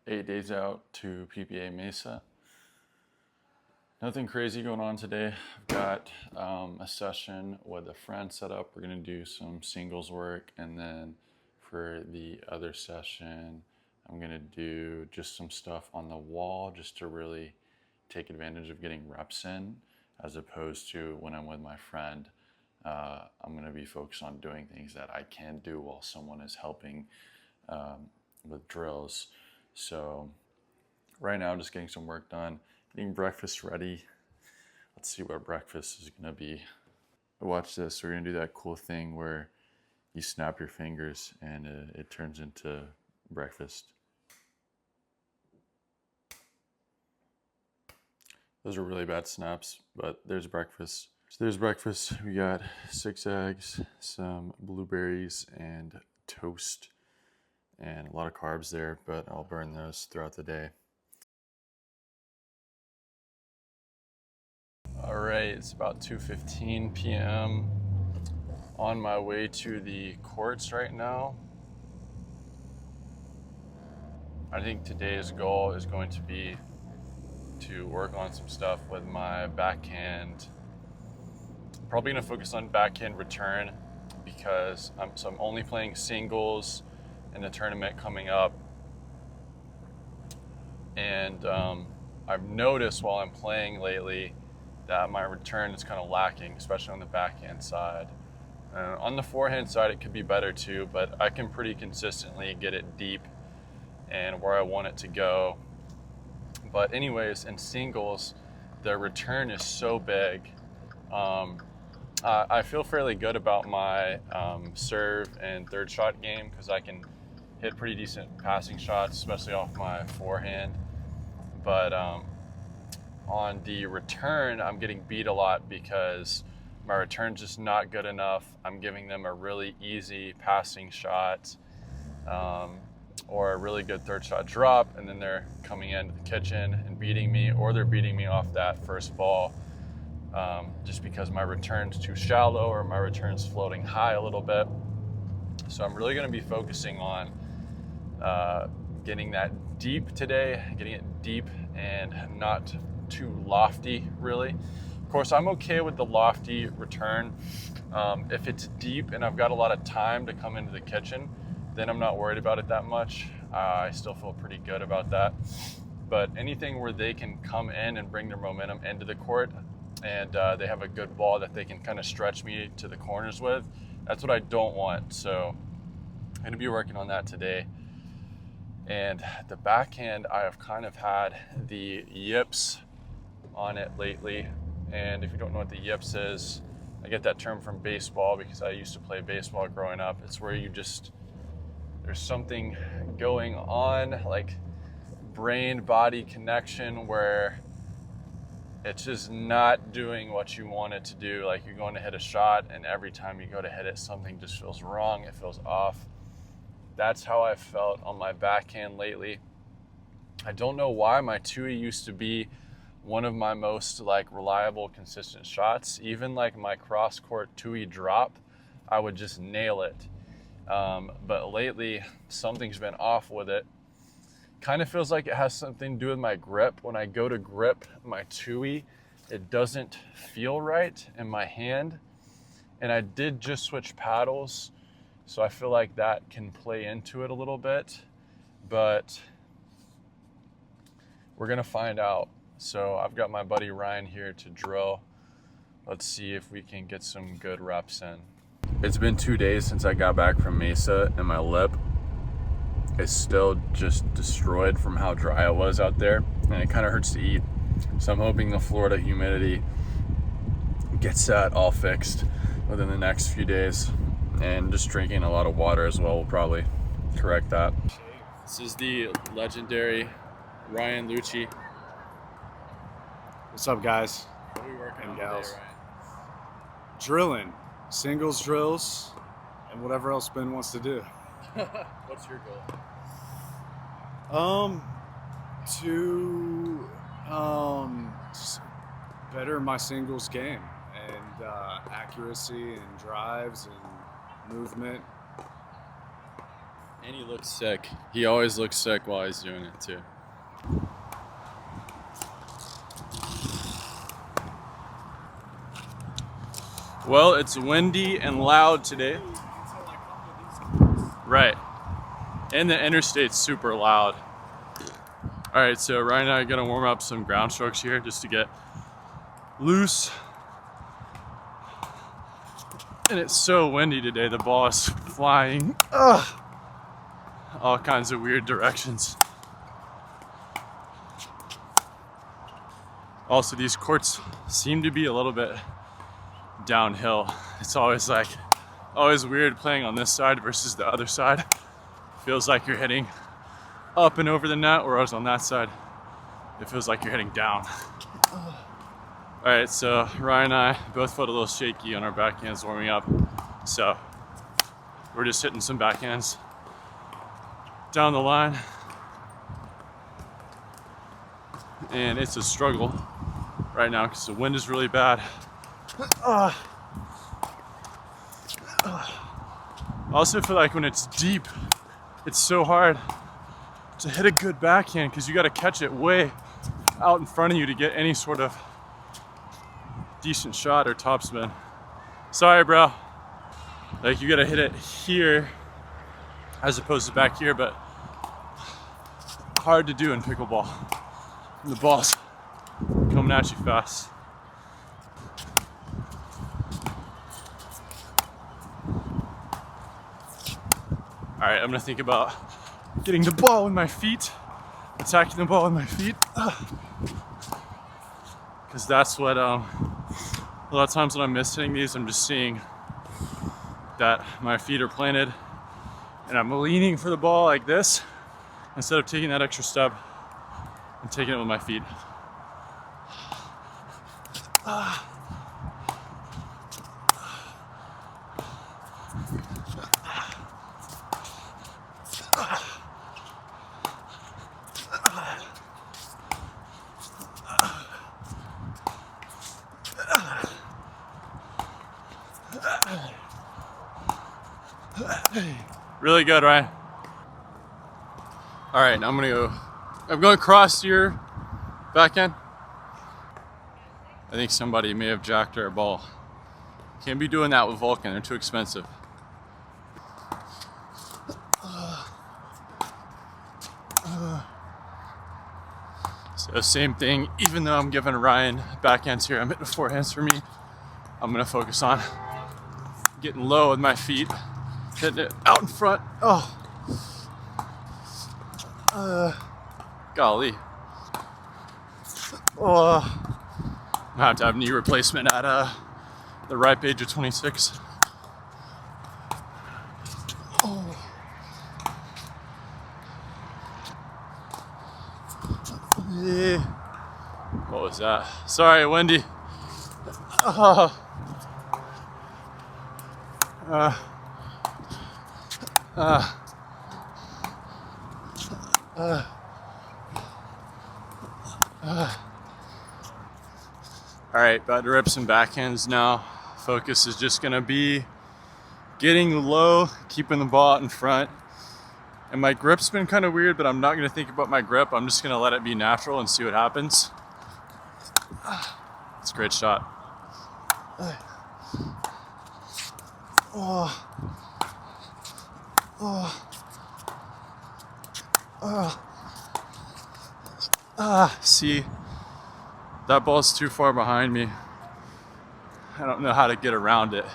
8 days out to PPA Mesa. Nothing crazy going on today. I've got a session with a friend set up. We're going to do some singles work, and then for the other session, I'm going to do just some stuff on the wall just to really take advantage of getting reps in, as opposed to when I'm with my friend. I'm going to be focused on doing things that I can do while someone is helping with drills. So right now, just getting some work done, getting breakfast ready. Let's see what breakfast is going to be. Watch this. We're going to do that cool thing where you snap your fingers and it turns into breakfast. Those are really bad snaps, but there's breakfast. So there's breakfast. We got 6 eggs, some blueberries, and toast, and a lot of carbs there, but I'll burn those throughout the day. All right, it's about 2:15 p.m. On my way to the courts right now. I think today's goal is going to be to work on some stuff with my backhand. Probably going to focus on backhand return because I'm only playing singles in the tournament coming up. And I've noticed while I'm playing lately that my return is kind of lacking, especially on the backhand side. On the forehand side, it could be better too, but I can pretty consistently get it deep and where I want it to go. But anyways, in singles, the return is so big. I feel fairly good about my serve and third shot game because I can hit pretty decent passing shots, especially off my forehand. But on the return, I'm getting beat a lot because my return's just not good enough. I'm giving them a really easy passing shot or a really good third shot drop, and then they're coming into the kitchen and beating me, or they're beating me off that first ball just because my return's too shallow or my return's floating high a little bit. So I'm really going to be focusing on getting that deep today, getting it deep and not too lofty, really. Of course, I'm okay with the lofty return. If it's deep and I've got a lot of time to come into the kitchen, then I'm not worried about it that much. I still feel pretty good about that. But anything where they can come in and bring their momentum into the court and they have a good ball that they can kind of stretch me to the corners with, that's what I don't want. So I'm going to be working on that today. And the backhand, I have kind of had the yips on it lately. And if you don't know what the yips is, I get that term from baseball because I used to play baseball growing up. It's where there's something going on, like brain-body connection, where it's just not doing what you want it to do. Like you're going to hit a shot, and every time you go to hit it, something just feels wrong. It feels off. That's how I felt on my backhand lately. I don't know why. My two-E used to be one of my most reliable, consistent shots. Even my cross-court two-E drop, I would just nail it. But lately, something's been off with it. Kind of feels like it has something to do with my grip. When I go to grip my two-E, it doesn't feel right in my hand. And I did just switch paddles, so I feel like that can play into it a little bit. But we're going to find out. So I've got my buddy Ryan here to drill. Let's see if we can get some good reps in. It's been 2 days since I got back from Mesa, and my lip is still just destroyed from how dry it was out there, and it kind of hurts to eat. So I'm hoping the Florida humidity gets that all fixed within the next few days, and just drinking a lot of water as well will probably correct that. This is the legendary Ryan Lucci. What's up, guys? What are we working and on gals? today, Ryan? Drilling, singles drills, and whatever else Ben wants to do. What's your goal? To just better my singles game and accuracy and drives and movement. And he looks sick. He always looks sick while he's doing it too. Well, it's windy and loud today. Right. And the interstate's super loud. All right, so Ryan and I are gonna warm up some ground strokes here just to get loose. And it's so windy today, the ball is flying all kinds of weird directions. Also, these courts seem to be a little bit downhill. It's always weird playing on this side versus the other side. Feels like you're hitting up and over the net, whereas on that side, it feels like you're hitting down. All right, so Ryan and I both felt a little shaky on our backhands warming up. So we're just hitting some backhands down the line. And it's a struggle right now because the wind is really bad. I also feel like when it's deep, it's so hard to hit a good backhand because you got to catch it way out in front of you to get any sort of decent shot or topspin. Sorry, bro. Like, you got to hit it here as opposed to back here, but hard to do in pickleball. The ball's coming at you fast. All right, I'm gonna think about getting the ball with my feet, attacking the ball with my feet, because that's what a lot of times when I'm miss hitting these, I'm just seeing that my feet are planted and I'm leaning for the ball like this instead of taking that extra step and taking it with my feet. Really good, Ryan. All right, now I'm going across your backhand. I think somebody may have jacked our ball. Can't be doing that with Vulcan, they're too expensive. So same thing, even though I'm giving Ryan backhands here, I'm hitting forehands for me. I'm gonna focus on getting low with my feet, hitting it out in front. Golly. I have to have knee replacement at the ripe age of 26. Yeah. What was that? Sorry, Wendy. All right, about to rip some backhands now. Focus is just gonna be getting low, keeping the ball out in front. And my grip's been kind of weird, but I'm not gonna think about my grip. I'm just gonna let it be natural and see what happens. It's a great shot. See, that ball's too far behind me. I don't know how to get around it.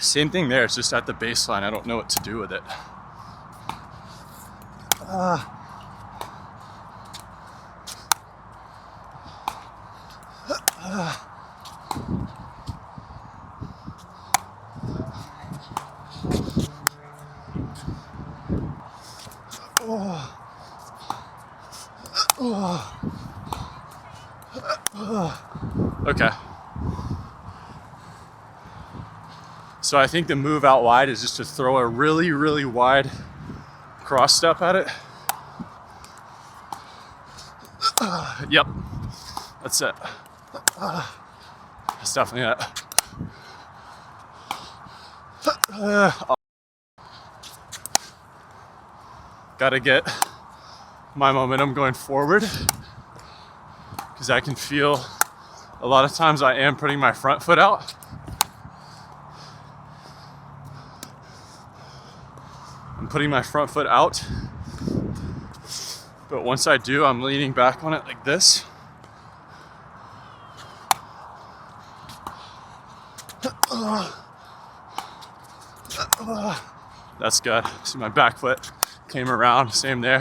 Same thing there, it's just at the baseline. I don't know what to do with it. Okay. So I think the move out wide is just to throw a really, really wide cross step at it. Yep, that's it. That's definitely it. Gotta get my momentum going forward, because I can feel a lot of times I am putting my front foot out. I'm putting my front foot out, but once I do, I'm leaning back on it like this. That's good. See, my back foot came around, same there.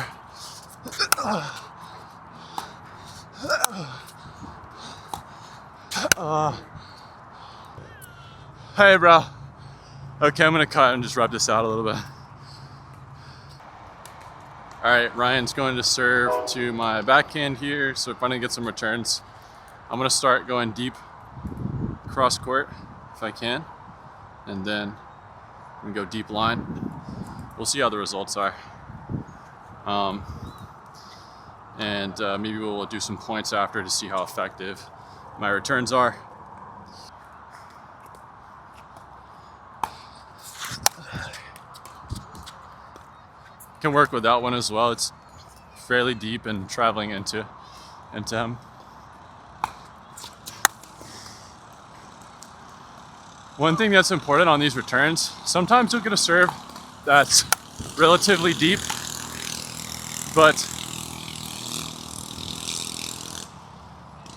Hey, bro. Okay, I'm gonna cut and just rub this out a little bit. All right, Ryan's going to serve to my backhand here, so if I need to get some returns, I'm gonna start going deep cross court if I can, and then I'm gonna go deep line. We'll see how the results are. Maybe we'll do some points after to see how effective my returns are. Can work with that one as well. It's fairly deep and traveling into him. One thing that's important on these returns, sometimes you'll get a serve that's relatively deep, but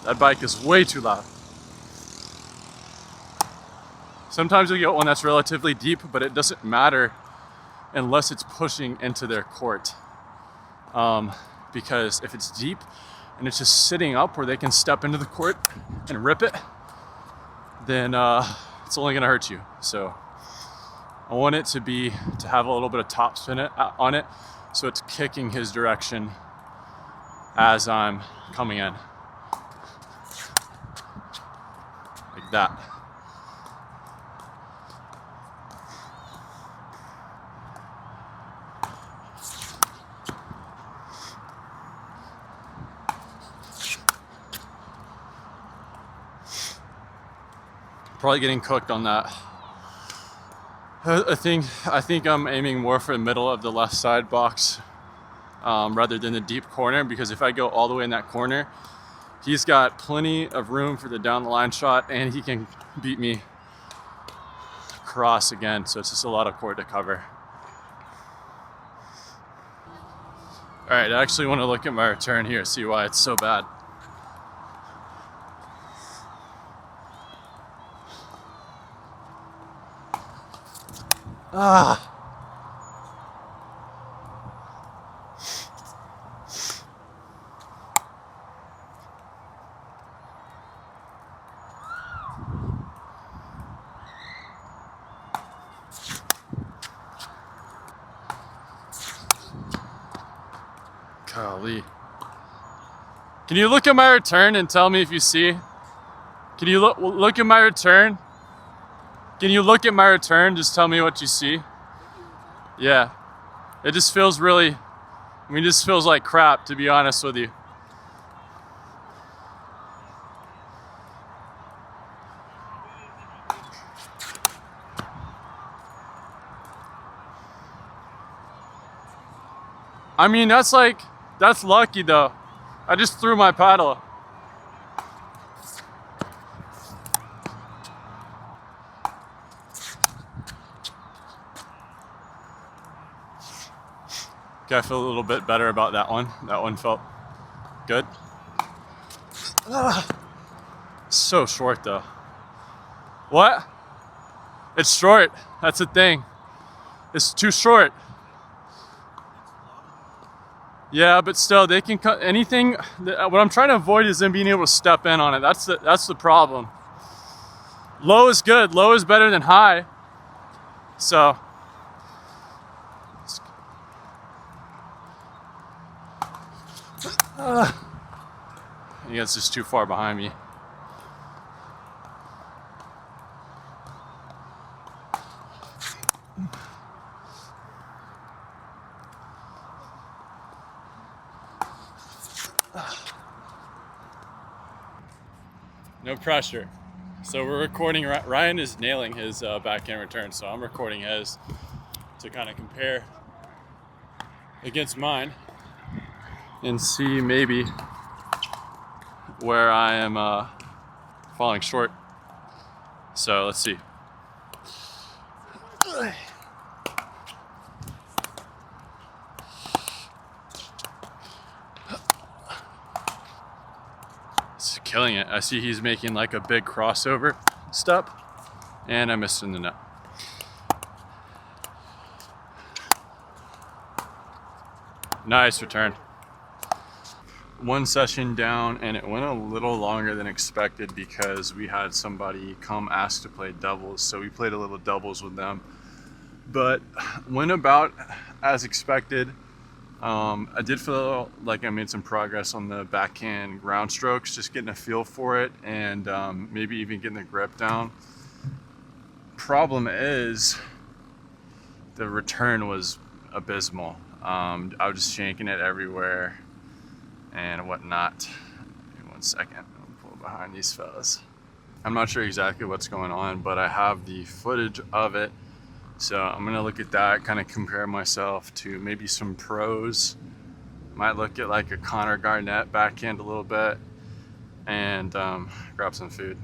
that bike is way too loud. Sometimes you'll get one that's relatively deep, but it doesn't matter unless it's pushing into their court. Because if it's deep and it's just sitting up where they can step into the court and rip it, then it's only gonna hurt you. So I want it to have a little bit of top spin on it, so it's kicking his direction as I'm coming in. Like that. Probably getting cooked on that. I think I'm aiming more for the middle of the left side box rather than the deep corner, because if I go all the way in that corner, he's got plenty of room for the down the line shot, and he can beat me across again. So it's just a lot of court to cover. All right, I actually want to look at my return here, see why it's so bad. Golly. Can you look at my return and tell me if you see? Can you look at my return? Can you look at my return? Just tell me what you see. Yeah. It just feels really, it just feels like crap, to be honest with you. I mean, that's lucky though. I just threw my paddle. Okay, I feel a little bit better about that one. That one felt good. So short though. What? It's short. That's the thing. It's too short. Yeah, but still, they can cut anything. What I'm trying to avoid is them being able to step in on it. That's the problem. Low is good. Low is better than high. So. I think it's just too far behind me. No pressure. So we're recording, Ryan is nailing his backhand return, so I'm recording his to kind of compare against mine and see maybe where I am falling short. So let's see. It's killing it. I see he's making like a big crossover step, and I missed in the net. Nice return. One session down, and it went a little longer than expected because we had somebody come ask to play doubles, so we played a little doubles with them, but went about as expected. I did feel like I made some progress on the backhand ground strokes, just getting a feel for it, and maybe even getting the grip down. Problem is, the return was abysmal. I was just shanking it everywhere and whatnot. Give me 1 second, I'll pull behind these fellas. I'm not sure exactly what's going on, but I have the footage of it. So I'm gonna look at that, kind of compare myself to maybe some pros. Might look at like a Connor Garnett backhand a little bit, and grab some food.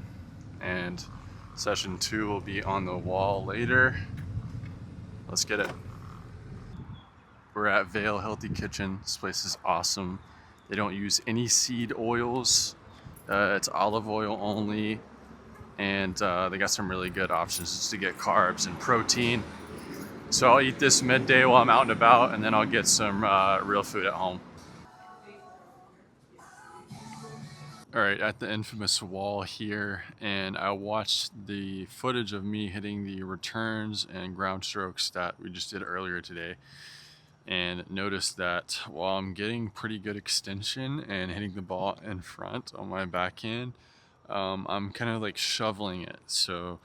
And session 2 will be on the wall later. Let's get it. We're at Vale Healthy Kitchen. This place is awesome. They don't use any seed oils. It's olive oil only. And they got some really good options just to get carbs and protein. So I'll eat this midday while I'm out and about, and then I'll get some real food at home. All right, at the infamous wall here, and I watched the footage of me hitting the returns and ground strokes that we just did earlier today, and noticed that while I'm getting pretty good extension and hitting the ball in front on my backhand, I'm kind of like shoveling it. So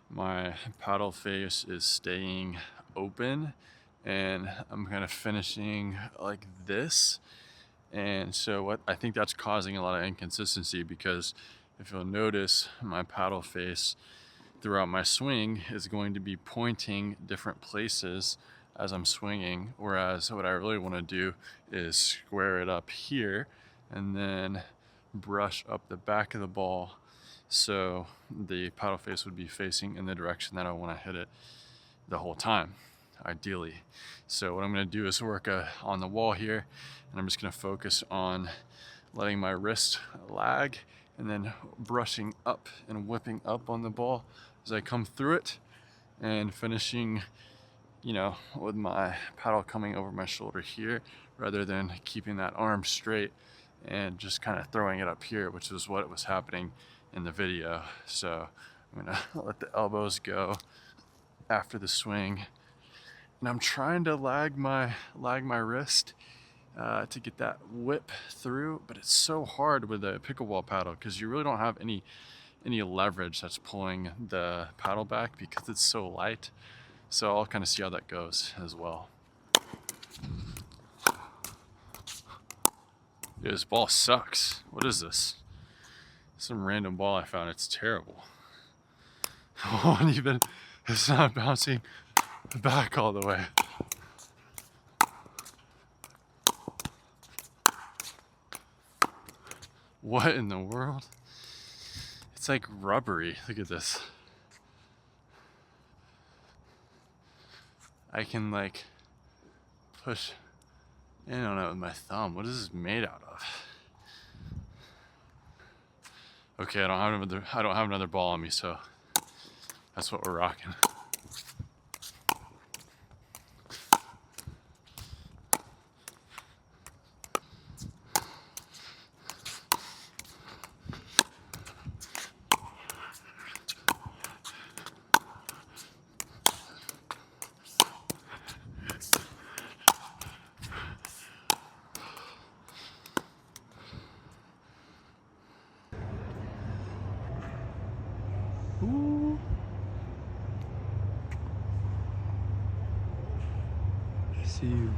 my paddle face is staying open, and I'm kind of finishing like this. And so what I think that's causing a lot of inconsistency, because if you'll notice, my paddle face throughout my swing is going to be pointing different places as I'm swinging, whereas what I really want to do is square it up here and then brush up the back of the ball so the paddle face would be facing in the direction that I want to hit it the whole time, ideally. So what I'm going to do is work on the wall here, and I'm just going to focus on letting my wrist lag and then brushing up and whipping up on the ball as I come through it, and finishing, you know, with my paddle coming over my shoulder here rather than keeping that arm straight and just kind of throwing it up here, which is what was happening in the video. So I'm gonna let the elbows go after the swing, and I'm trying to lag my wrist to get that whip through, but it's so hard with a pickleball paddle because you really don't have any leverage that's pulling the paddle back because it's so light. So I'll kind of see how that goes as well. Dude, this ball sucks. What is this? Some random ball I found. It's terrible. It's not bouncing back all the way. What in the world? It's like rubbery. Look at this. I can like push in on it with my thumb. What is this made out of? Okay, I don't have another ball on me, so that's what we're rocking. Ooh. See you.